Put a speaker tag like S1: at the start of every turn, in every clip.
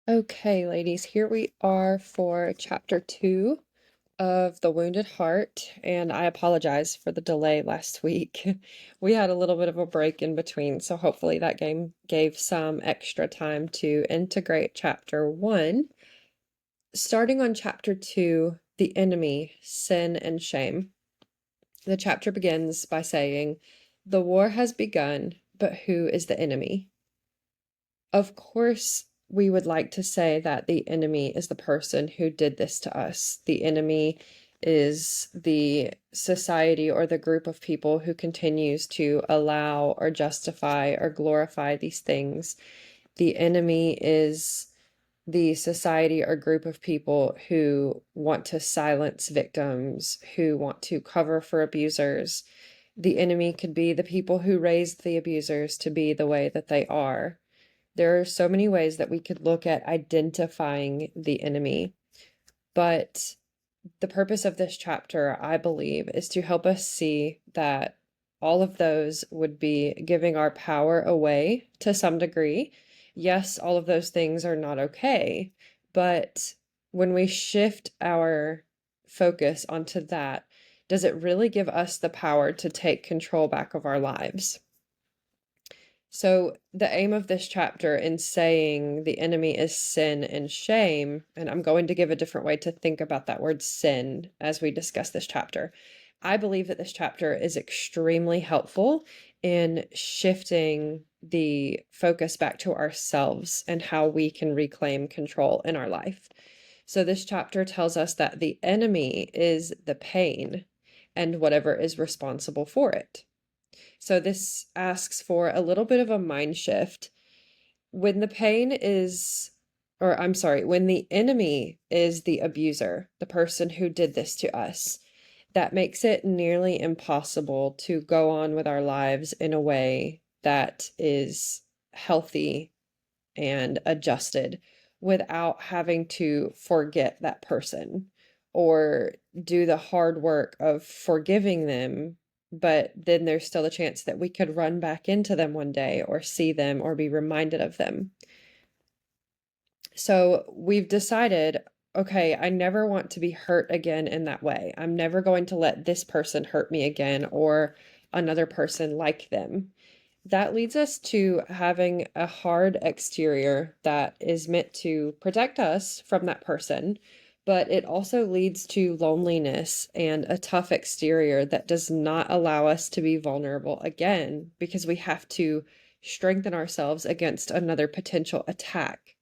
S1: Okay, ladies, here we are for chapter 2 of The Wounded Heart, and I apologize for the delay last week. We had a little bit of a break in between, so hopefully that game gave some extra time to integrate chapter 1. Starting on chapter 2, The Enemy, Sin and Shame. The chapter begins by saying, "The war has begun, but who is the enemy?" Of course, we would like to say that the enemy is the person who did this to us. The enemy is the society or the group of people who continues to allow or justify or glorify these things. The enemy is the society or group of people who want to silence victims, who want to cover for abusers. The enemy could be the people who raised the abusers to be the way that they are. There are so many ways that we could look at identifying the enemy, but the purpose of this chapter, I believe, is to help us see that all of those would be giving our power away to some degree. Yes, all of those things are not okay, but when we shift our focus onto that, does it really give us the power to take control back of our lives? So, the aim of this chapter in saying the enemy is sin and shame, and I'm going to give a different way to think about that word sin as we discuss this chapter. I believe that this chapter is extremely helpful in shifting the focus back to ourselves and how we can reclaim control in our life. So, this chapter tells us that the enemy is the pain and whatever is responsible for it. So this asks for a little bit of a mind shift. When the pain is, or I'm sorry, when the enemy is the abuser, the person who did this to us, that makes it nearly impossible to go on with our lives in a way that is healthy and adjusted without having to forget that person or do the hard work of forgiving them. But then there's still a chance that we could run back into them one day or see them or be reminded of them. So we've decided, okay, I never want to be hurt again in that way. I'm never going to let this person hurt me again or another person like them. That leads us to having a hard exterior that is meant to protect us from that person, but it also leads to loneliness and a tough exterior that does not allow us to be vulnerable again because we have to strengthen ourselves against another potential attack.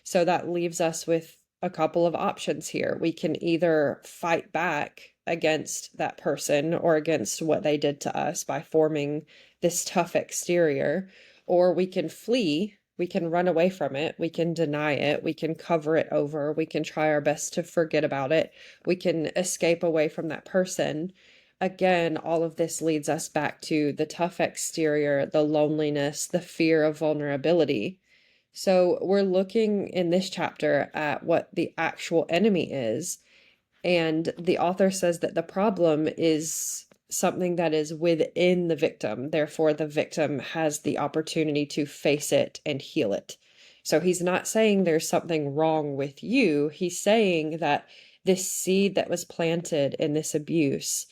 S1: So that leaves us with a couple of options here. We can either fight back against that person or against what they did to us by forming this tough exterior, or we can flee, we can run away from it, we can deny it, we can cover it over, we can try our best to forget about it, we can escape away from that person. Again, all of this leads us back to the tough exterior, the loneliness, the fear of vulnerability. So we're looking in this chapter at what the actual enemy is. And the author says that the problem is something that is within the victim. Therefore, the victim has the opportunity to face it and heal it. So he's not saying there's something wrong with you. He's saying that this seed that was planted in this abuse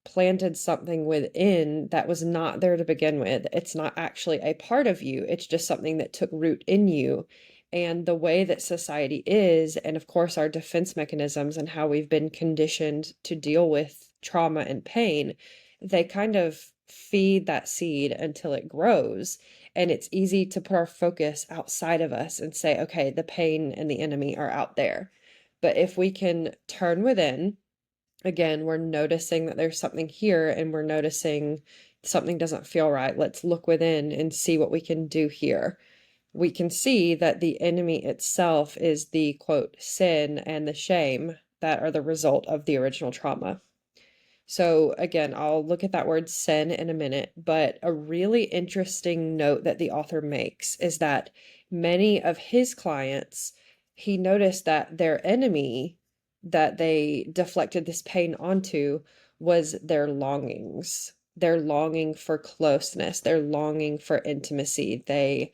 S1: planted something within that was not there to begin with. It's not actually a part of you. It's just something that took root in you. And the way that society is, and of course, our defense mechanisms and how we've been conditioned to deal with trauma and pain, they kind of feed that seed until it grows. And it's easy to put our focus outside of us and say, okay, the pain and the enemy are out there. But if we can turn within, again, we're noticing that there's something here and we're noticing something doesn't feel right. Let's look within and see what we can do here. We can see that the enemy itself is the quote, sin and the shame that are the result of the original trauma. So again, I'll look at that word sin in a minute, but a really interesting note that the author makes is that many of his clients, he noticed that their enemy that they deflected this pain onto was their longings. Their longing for closeness, their longing for intimacy. They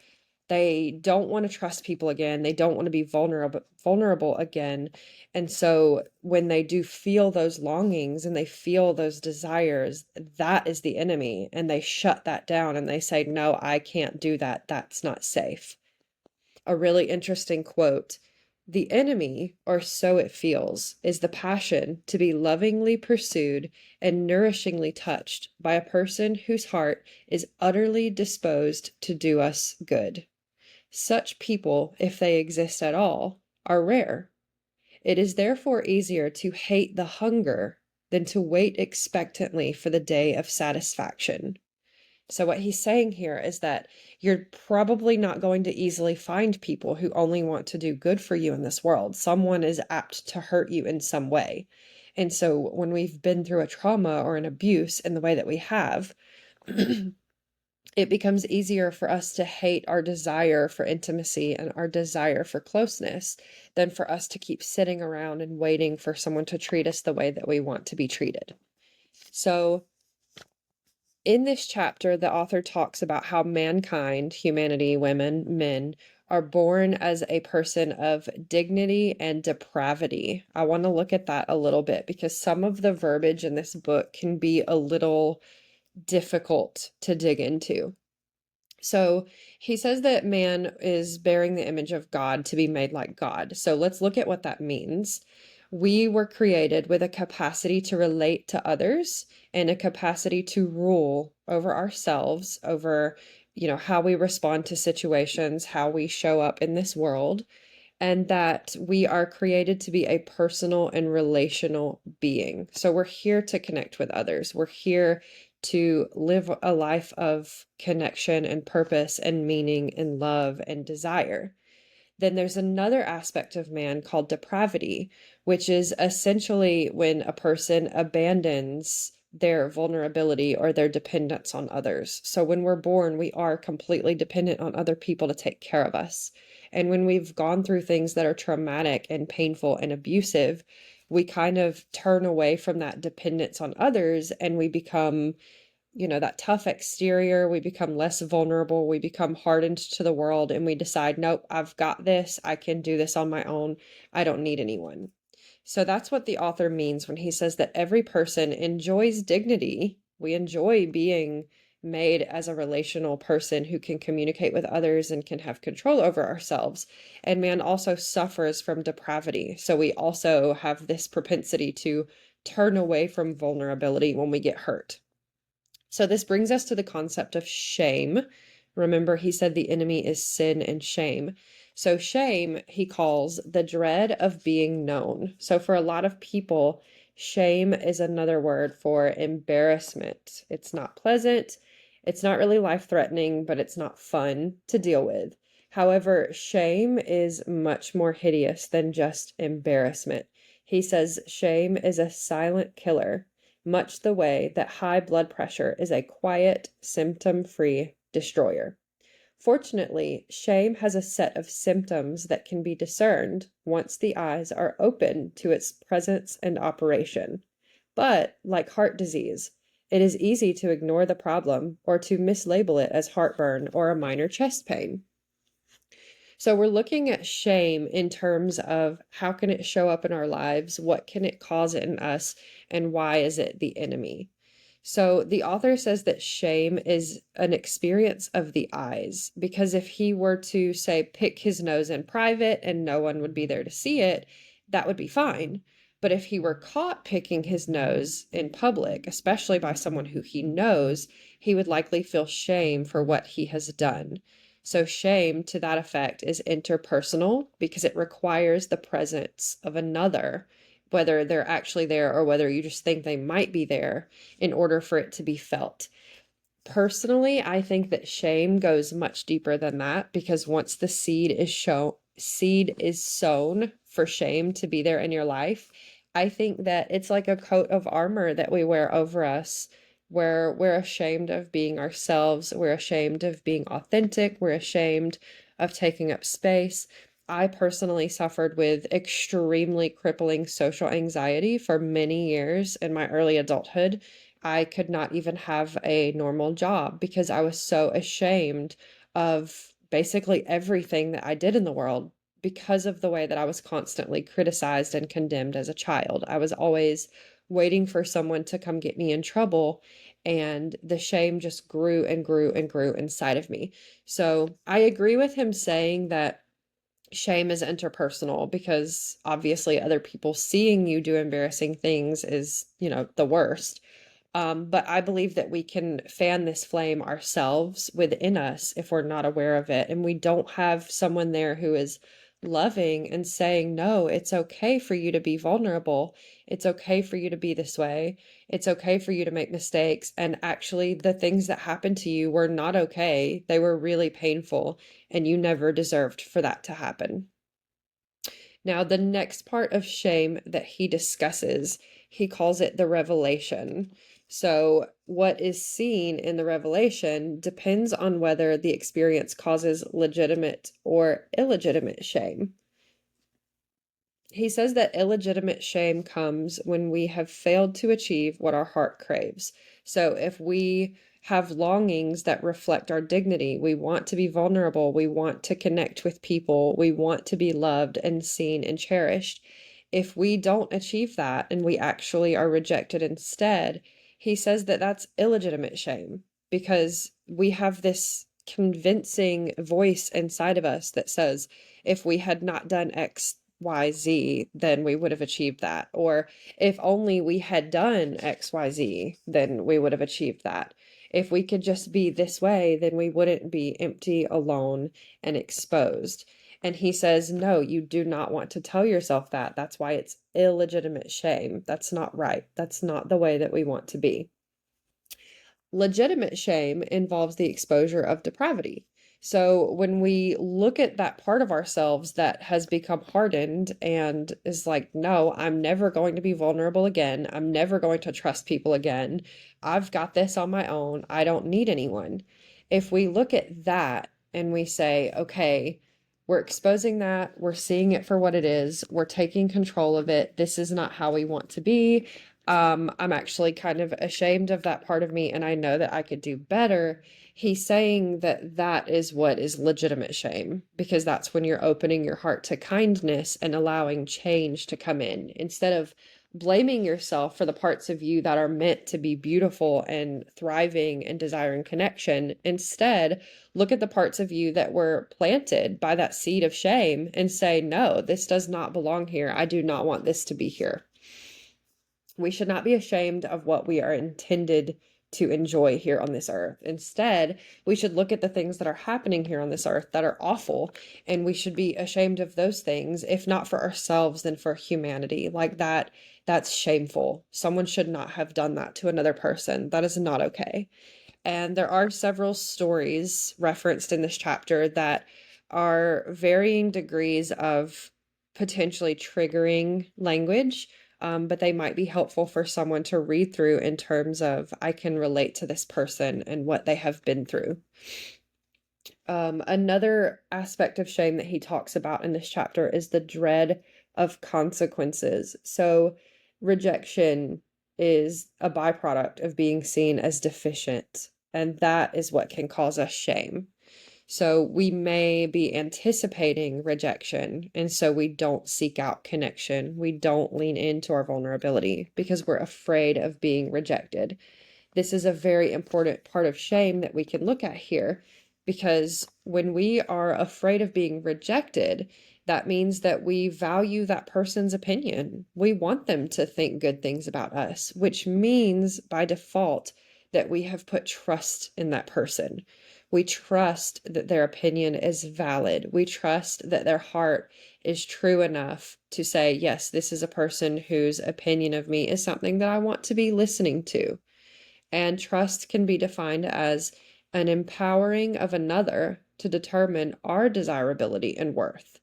S1: They don't want to trust people again. They don't want to be vulnerable again. And so when they do feel those longings and they feel those desires, that is the enemy. And they shut that down and they say, no, I can't do that. That's not safe. A really interesting quote. The enemy, or so it feels, is the passion to be lovingly pursued and nourishingly touched by a person whose heart is utterly disposed to do us good. Such people, if they exist at all, are rare. It is therefore easier to hate the hunger than to wait expectantly for the day of satisfaction. So what he's saying here is that you're probably not going to easily find people who only want to do good for you in this world. Someone is apt to hurt you in some way. And so when we've been through a trauma or an abuse in the way that we have, it becomes easier for us to hate our desire for intimacy and our desire for closeness than for us to keep sitting around and waiting for someone to treat us the way that we want to be treated. So in this chapter, the author talks about how mankind, humanity, women, men, are born as a person of dignity and depravity. I want to look at that a little bit because some of the verbiage in this book can be a little difficult to dig into. So he says that man is bearing the image of God to be made like God. So let's look at what that means. We were created with a capacity to relate to others and a capacity to rule over ourselves, over, how we respond to situations, how we show up in this world, and that we are created to be a personal and relational being. So we're here to connect with others. We're here to live a life of connection and purpose and meaning and love and desire. Then there's another aspect of man called depravity, which is essentially when a person abandons their vulnerability or their dependence on others. So when we're born, we are completely dependent on other people to take care of us. And when we've gone through things that are traumatic and painful and abusive, we kind of turn away from that dependence on others and we become that tough exterior. We become less vulnerable. We become hardened to the world and we decide, nope, I've got this. I can do this on my own. I don't need anyone. So that's what the author means when he says that every person enjoys dignity. We enjoy being made as a relational person who can communicate with others and can have control over ourselves. And man also suffers from depravity. So we also have this propensity to turn away from vulnerability when we get hurt. So this brings us to the concept of shame. Remember, he said the enemy is sin and shame. So shame, he calls the dread of being known. So for a lot of people, shame is another word for embarrassment. It's not pleasant. It's not really life-threatening, but it's not fun to deal with. However, shame is much more hideous than just embarrassment. He says shame is a silent killer, much the way that high blood pressure is a quiet, symptom-free destroyer. Fortunately, shame has a set of symptoms that can be discerned once the eyes are open to its presence and operation. But, like heart disease, it is easy to ignore the problem or to mislabel it as heartburn or a minor chest pain. So we're looking at shame in terms of how can it show up in our lives, what can it cause in us, and why is it the enemy? So the author says that shame is an experience of the eyes, because if he were to, say, pick his nose in private and no one would be there to see it, that would be fine. But if he were caught picking his nose in public, especially by someone who he knows, he would likely feel shame for what he has done. So shame to that effect is interpersonal because it requires the presence of another, whether they're actually there or whether you just think they might be there, in order for it to be felt. Personally, I think that shame goes much deeper than that, because once the seed is sown for shame to be there in your life, I think that it's like a coat of armor that we wear over us, where we're ashamed of being ourselves, we're ashamed of being authentic, we're ashamed of taking up space. I personally suffered with extremely crippling social anxiety for many years in my early adulthood. I could not even have a normal job because I was so ashamed of basically everything that I did in the world because of the way that I was constantly criticized and condemned as a child. I was always waiting for someone to come get me in trouble, and the shame just grew and grew and grew inside of me. So I agree with him saying that shame is interpersonal because obviously other people seeing you do embarrassing things is, the worst. But I believe that we can fan this flame ourselves within us if we're not aware of it. And we don't have someone there who is loving and saying, no, it's okay for you to be vulnerable. It's okay for you to be this way. It's okay for you to make mistakes. And actually, the things that happened to you were not okay. They were really painful, and you never deserved for that to happen. Now, the next part of shame that he discusses, he calls it the revelation. So, what is seen in the revelation depends on whether the experience causes legitimate or illegitimate shame. He says that illegitimate shame comes when we have failed to achieve what our heart craves. So if we have longings that reflect our dignity, we want to be vulnerable, we want to connect with people, we want to be loved and seen and cherished. If we don't achieve that and we actually are rejected instead, he says that that's illegitimate shame because we have this convincing voice inside of us that says, if we had not done X, YZ, then we would have achieved that. Or if only we had done XYZ, then we would have achieved that. If we could just be this way, then we wouldn't be empty, alone, and exposed. And he says, no, you do not want to tell yourself that. That's why it's illegitimate shame. That's not right. That's not the way that we want to be. Legitimate shame involves the exposure of depravity. So when we look at that part of ourselves that has become hardened and is like, no, I'm never going to be vulnerable again. I'm never going to trust people again. I've got this on my own. I don't need anyone. If we look at that and we say, okay, we're exposing that, we're seeing it for what it is, we're taking control of it. This is not how we want to be. I'm actually kind of ashamed of that part of me, and I know that I could do better. He's saying that that is what is legitimate shame, because that's when you're opening your heart to kindness and allowing change to come in, instead of blaming yourself for the parts of you that are meant to be beautiful and thriving and desiring connection. Instead, look at the parts of you that were planted by that seed of shame and say, no, this does not belong here. I do not want this to be here. We should not be ashamed of what we are intended to enjoy here on this earth. Instead, we should look at the things that are happening here on this earth that are awful, and we should be ashamed of those things, if not for ourselves, then for humanity. Like that's shameful. Someone should not have done that to another person. That is not okay. And there are several stories referenced in this chapter that are varying degrees of potentially triggering language, but they might be helpful for someone to read through in terms of, I can relate to this person and what they have been through. Another aspect of shame that he talks about in this chapter is the dread of consequences. So, rejection is a byproduct of being seen as deficient, and that is what can cause us shame. So, we may be anticipating rejection, and so we don't seek out connection. We don't lean into our vulnerability because we're afraid of being rejected. This is a very important part of shame that we can look at here, because when we are afraid of being rejected, that means that we value that person's opinion. We want them to think good things about us, which means by default that we have put trust in that person. We trust that their opinion is valid. We trust that their heart is true enough to say, yes, this is a person whose opinion of me is something that I want to be listening to. And trust can be defined as an empowering of another to determine our desirability and worth.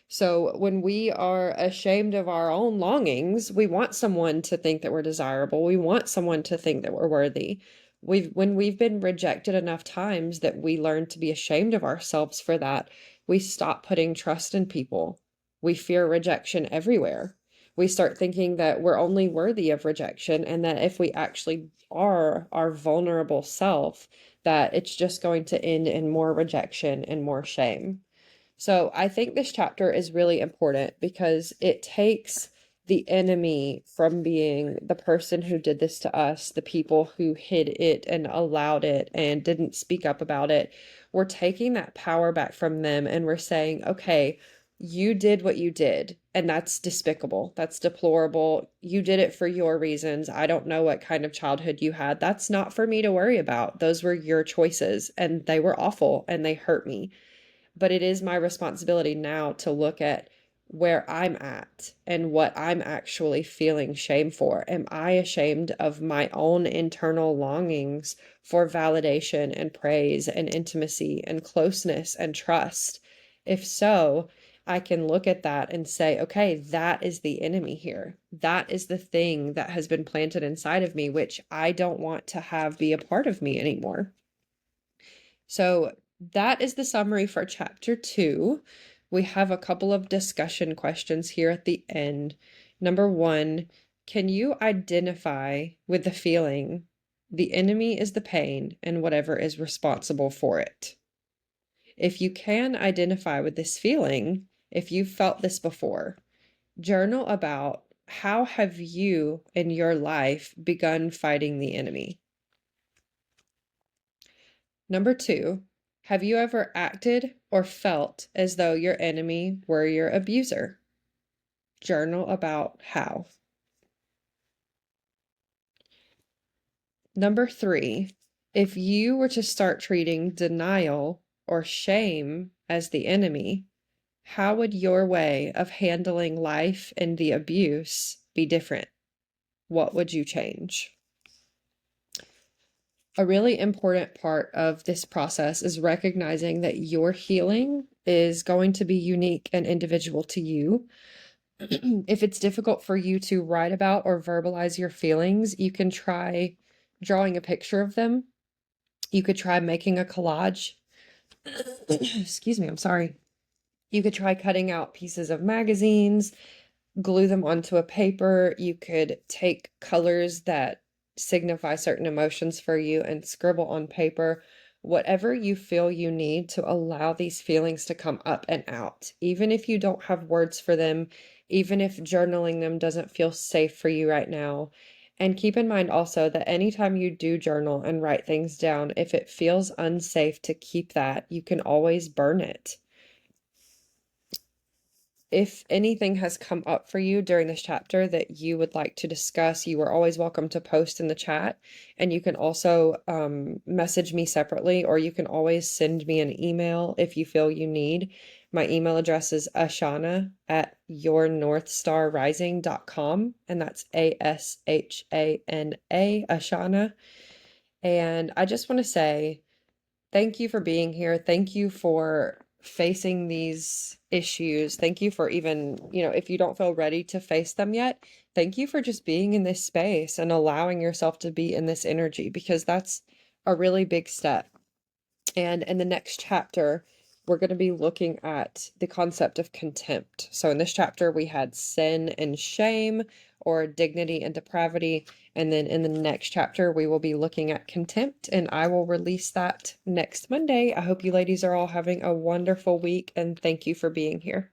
S1: So when we are ashamed of our own longings, we want someone to think that we're desirable. We want someone to think that we're worthy. When we've been rejected enough times that we learn to be ashamed of ourselves for that, we stop putting trust in people. We fear rejection everywhere. We start thinking that we're only worthy of rejection, and that if we actually are our vulnerable self, that it's just going to end in more rejection and more shame. So I think this chapter is really important because it takes the enemy from being the person who did this to us, the people who hid it and allowed it and didn't speak up about it. We're taking that power back from them and we're saying, okay, you did what you did, and that's despicable. That's deplorable. You did it for your reasons. I don't know what kind of childhood you had. That's not for me to worry about. Those were your choices, and they were awful and they hurt me. But it is my responsibility now to look at where I'm at and what I'm actually feeling shame for. Am I ashamed of my own internal longings for validation and praise and intimacy and closeness and trust? If so, I can look at that and say, okay, that is the enemy here. That is the thing that has been planted inside of me, which I don't want to have be a part of me anymore. So that is the summary for chapter 2. We have a couple of discussion questions here at the end. Number 1, can you identify with the feeling the enemy is the pain and whatever is responsible for it? If you can identify with this feeling, if you've felt this before, journal about how have you in your life begun fighting the enemy? Number 2, have you ever acted or felt as though your enemy were your abuser? Journal about how. Number 3, if you were to start treating denial or shame as the enemy, how would your way of handling life and the abuse be different? What would you change? A really important part of this process is recognizing that your healing is going to be unique and individual to you. If it's difficult for you to write about or verbalize your feelings, you can try drawing a picture of them. You could try making a collage. Excuse me, I'm sorry. You could try cutting out pieces of magazines, glue them onto a paper. You could take colors that signify certain emotions for you and scribble on paper. Whatever you feel you need to allow these feelings to come up and out, even if you don't have words for them, even if journaling them doesn't feel safe for you right now. And keep in mind also that anytime you do journal and write things down, if it feels unsafe to keep that, you can always burn it. If anything has come up for you during this chapter that you would like to discuss, you are always welcome to post in the chat. And you can also message me separately, or you can always send me an email if you feel you need. My email address is ashana@yournorthstarrising.com, and that's ASHANA, Ashana. And I just want to say, thank you for being here. Thank you for facing these issues. Thank you for even, if you don't feel ready to face them yet, thank you for just being in this space and allowing yourself to be in this energy, because that's a really big step. And in the next chapter, we're going to be looking at the concept of contempt. So in this chapter, we had sin and shame, or dignity and depravity. And then in the next chapter, we will be looking at contempt, and I will release that next Monday. I hope you ladies are all having a wonderful week, and thank you for being here.